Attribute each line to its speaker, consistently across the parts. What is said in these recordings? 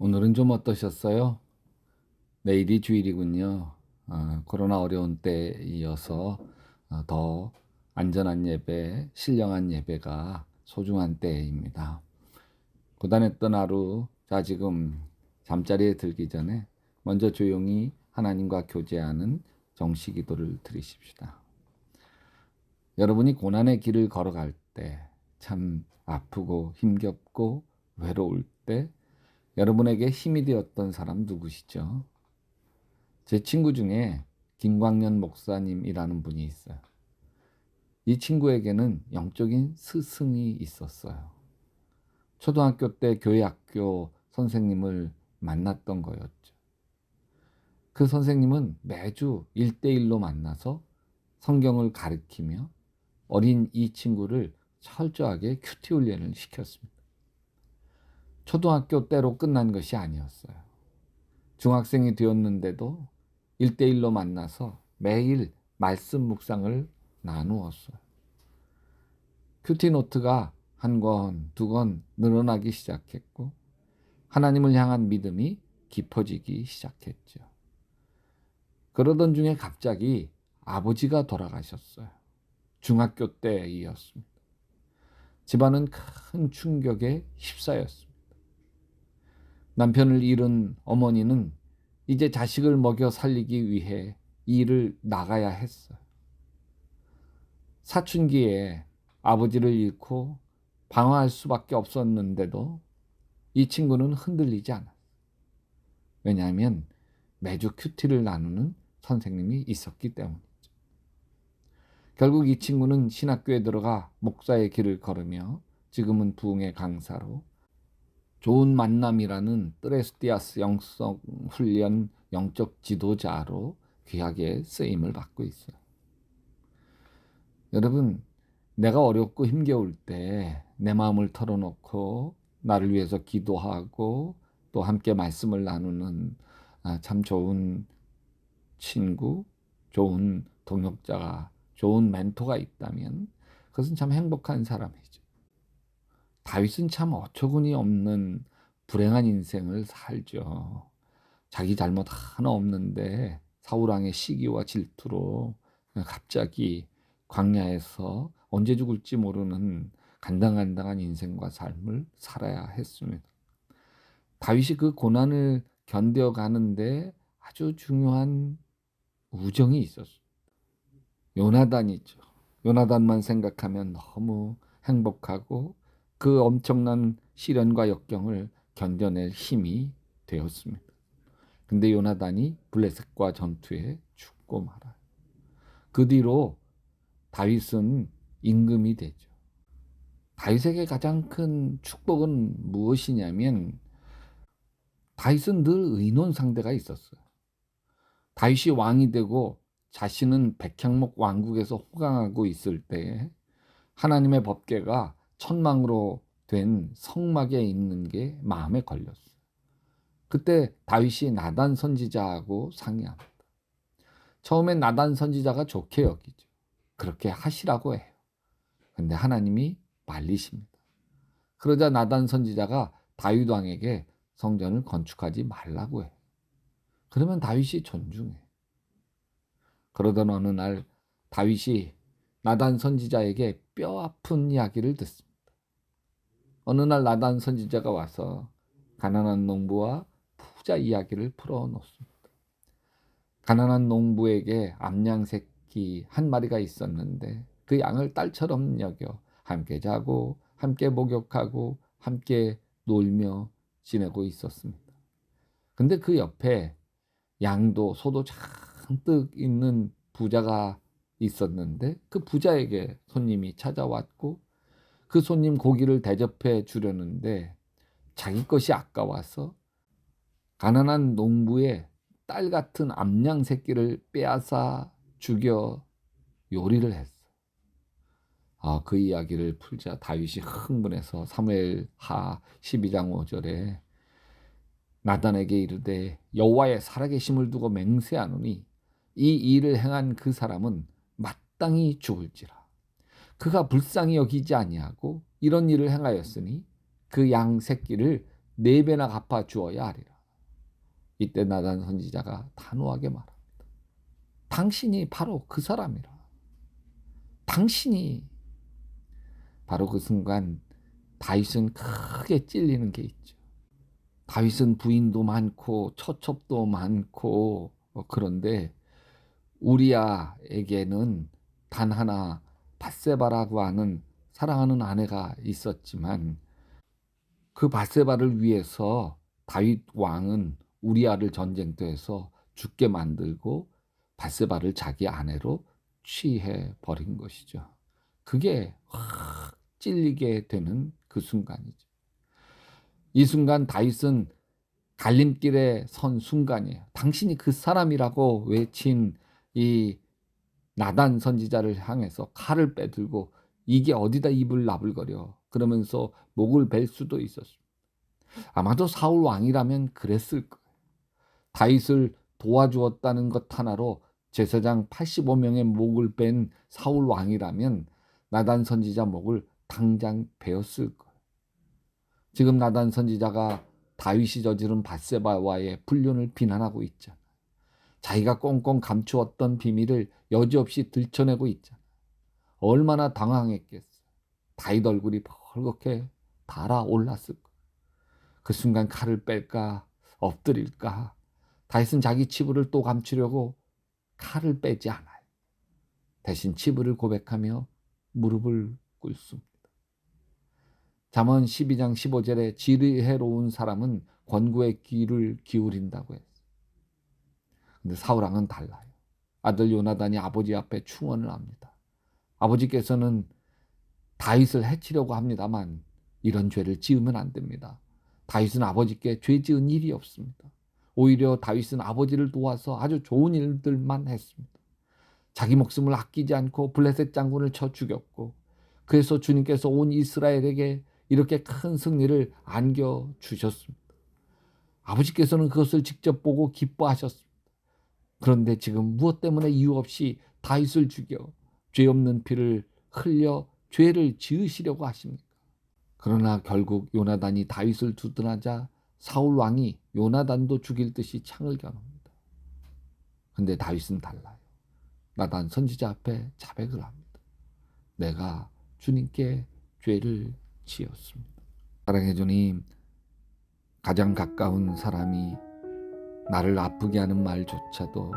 Speaker 1: 오늘은 좀 어떠셨어요? 내일이 주일이군요. 코로나 어려운 때에 이어서 더 안전한 예배, 신령한 예배가 소중한 때입니다. 고단했던 하루, 자 지금 잠자리에 들기 전에 먼저 조용히 하나님과 교제하는 정시 기도를 드리십시다. 여러분이 고난의 길을 걸어갈 때, 참 아프고 힘겹고 외로울 때 여러분에게 힘이 되었던 사람 누구시죠? 제 친구 중에 김광년 목사님이라는 분이 있어요. 이 친구에게는 영적인 스승이 있었어요. 초등학교 때 교회 학교 선생님을 만났던 거였죠. 그 선생님은 매주 1대1로 만나서 성경을 가르치며 어린 이 친구를 철저하게 큐티 훈련을 시켰습니다. 초등학교 때로 끝난 것이 아니었어요. 중학생이 되었는데도 1대1로 만나서 매일 말씀 묵상을 나누었어요. 큐티노트가 한 권, 두 권 늘어나기 시작했고 하나님을 향한 믿음이 깊어지기 시작했죠. 그러던 중에 갑자기 아버지가 돌아가셨어요. 중학교 때이었습니다. 집안은 큰 충격에 휩싸였습니다. 남편을 잃은 어머니는 이제 자식을 먹여 살리기 위해 일을 나가야 했어요. 사춘기에 아버지를 잃고 방황할 수밖에 없었는데도 이 친구는 흔들리지 않았어요. 왜냐하면 매주 큐티를 나누는 선생님이 있었기 때문이죠. 결국 이 친구는 신학교에 들어가 목사의 길을 걸으며 지금은 부흥의 강사로 좋은 만남이라는 뜨레스티아스 영성 훈련 영적 지도자로 귀하게 쓰임을 받고 있어요. 여러분, 내가 어렵고 힘겨울 때 내 마음을 털어놓고 나를 위해서 기도하고 또 함께 말씀을 나누는 참 좋은 친구, 좋은 동역자가, 좋은 멘토가 있다면 그것은 참 행복한 사람이죠. 다윗은 참 어처구니 없는 불행한 인생을 살죠. 자기 잘못 하나 없는데 사울왕의 시기와 질투로 갑자기 광야에서 언제 죽을지 모르는 간당간당한 인생과 삶을 살아야 했습니다. 다윗이 그 고난을 견뎌가는데 아주 중요한 우정이 있었어요. 요나단이죠. 요나단만 생각하면 너무 행복하고 그 엄청난 시련과 역경을 견뎌낼 힘이 되었습니다. 근데 요나단이 블레셋과 전투에 죽고 말아요. 그 뒤로 다윗은 임금이 되죠. 다윗에게 가장 큰 축복은 무엇이냐면 다윗은 늘 의논 상대가 있었어요. 다윗이 왕이 되고 자신은 백향목 왕국에서 호강하고 있을 때 하나님의 법궤가 천망으로 된 성막에 있는 게 마음에 걸렸어요. 그때 다윗이 나단 선지자하고 상의합니다. 처음엔 나단 선지자가 좋게 여기죠. 그렇게 하시라고 해요. 근데 하나님이 말리십니다. 그러자 나단 선지자가 다윗 왕에게 성전을 건축하지 말라고 해요. 그러면 다윗이 존중해요. 그러던 어느 날 다윗이 나단 선지자에게 뼈 아픈 이야기를 듣습니다. 어느 날 나단 선지자가 와서 가난한 농부와 부자 이야기를 풀어놓습니다. 가난한 농부에게 암양 새끼 한 마리가 있었는데 그 양을 딸처럼 여겨 함께 자고 함께 목욕하고 함께 놀며 지내고 있었습니다. 근데 그 옆에 양도 소도 잔뜩 있는 부자가 있었는데 그 부자에게 손님이 찾아왔고 그 손님 고기를 대접해 주려는데 자기 것이 아까워서 가난한 농부의 딸 같은 암양 새끼를 빼앗아 죽여 요리를 했어. 그 이야기를 풀자 다윗이 흥분해서 사무엘하 12장 5절에 나단에게 이르되 여호와의 살아계심을 두고 맹세하노니 이 일을 행한 그 사람은 마땅히 죽을지라. 그가 불쌍히 여기지 아니하고 이런 일을 행하였으니 그 양 새끼를 4배나 갚아 주어야 하리라. 이때 나단 선지자가 단호하게 말합니다. 당신이 바로 그 사람이라. 당신이. 바로 그 순간 다윗은 크게 찔리는 게 있죠. 다윗은 부인도 많고 처첩도 많고 그런데 우리아에게는 단 하나 밧세바라고 하는 사랑하는 아내가 있었지만 그 밧세바를 위해서 다윗 왕은 우리아를 전쟁터에서 죽게 만들고 밧세바를 자기 아내로 취해 버린 것이죠. 그게 확 찔리게 되는 그 순간이죠. 이 순간 다윗은 갈림길에 선 순간이에요. 당신이 그 사람이라고 외친 이 나단 선지자를 향해서 칼을 빼들고 이게 어디다 입을 나불거려 그러면서 목을 벨 수도 있었습니다. 아마도 사울 왕이라면 그랬을 거예요. 다윗을 도와주었다는 것 하나로 제사장 85명의 목을 뺀 사울 왕이라면 나단 선지자 목을 당장 베었을 거예요. 지금 나단 선지자가 다윗이 저지른 밧세바와의 불륜을 비난하고 있잖아요. 자기가 꽁꽁 감추었던 비밀을 여지없이 들춰내고 있잖아요. 얼마나 당황했겠어요. 다윗 얼굴이 벌겋게 달아올랐을 거예요. 그 순간 칼을 뺄까 엎드릴까. 다윗은 자기 치부를 또 감추려고 칼을 빼지 않아요. 대신 치부를 고백하며 무릎을 꿇습니다. 잠언 12장 15절에 지혜로운 사람은 권고의 귀를 기울인다고 했어요. 근데 사울왕은 달라요. 아들 요나단이 아버지 앞에 충언을 합니다. 아버지께서는 다윗을 해치려고 합니다만 이런 죄를 지으면 안 됩니다. 다윗은 아버지께 죄 지은 일이 없습니다. 오히려 다윗은 아버지를 도와서 아주 좋은 일들만 했습니다. 자기 목숨을 아끼지 않고 블레셋 장군을 쳐 죽였고 그래서 주님께서 온 이스라엘에게 이렇게 큰 승리를 안겨주셨습니다. 아버지께서는 그것을 직접 보고 기뻐하셨습니다. 그런데 지금 무엇 때문에 이유 없이 다윗을 죽여 죄 없는 피를 흘려 죄를 지으시려고 하십니까? 그러나 결국 요나단이 다윗을 두둔하자 사울 왕이 요나단도 죽일 듯이 창을 겨눕니다. 근데 다윗은 달라요. 나단 선지자 앞에 자백을 합니다. 내가 주님께 죄를 지었습니다. 사랑해 주님, 가장 가까운 사람이 나를 아프게 하는 말조차도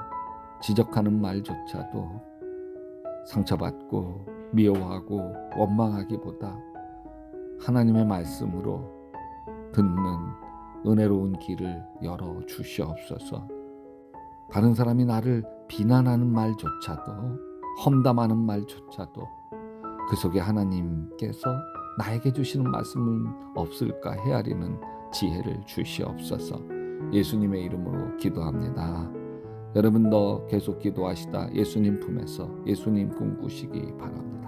Speaker 1: 지적하는 말조차도 상처받고 미워하고 원망하기보다 하나님의 말씀으로 듣는 은혜로운 길을 열어 주시옵소서. 다른 사람이 나를 비난하는 말조차도 험담하는 말조차도 그 속에 하나님께서 나에게 주시는 말씀은 없을까 헤아리는 지혜를 주시옵소서. 예수님의 이름으로 기도합니다. 여러분도 계속 기도하시다 예수님 품에서 예수님 꿈꾸시기 바랍니다.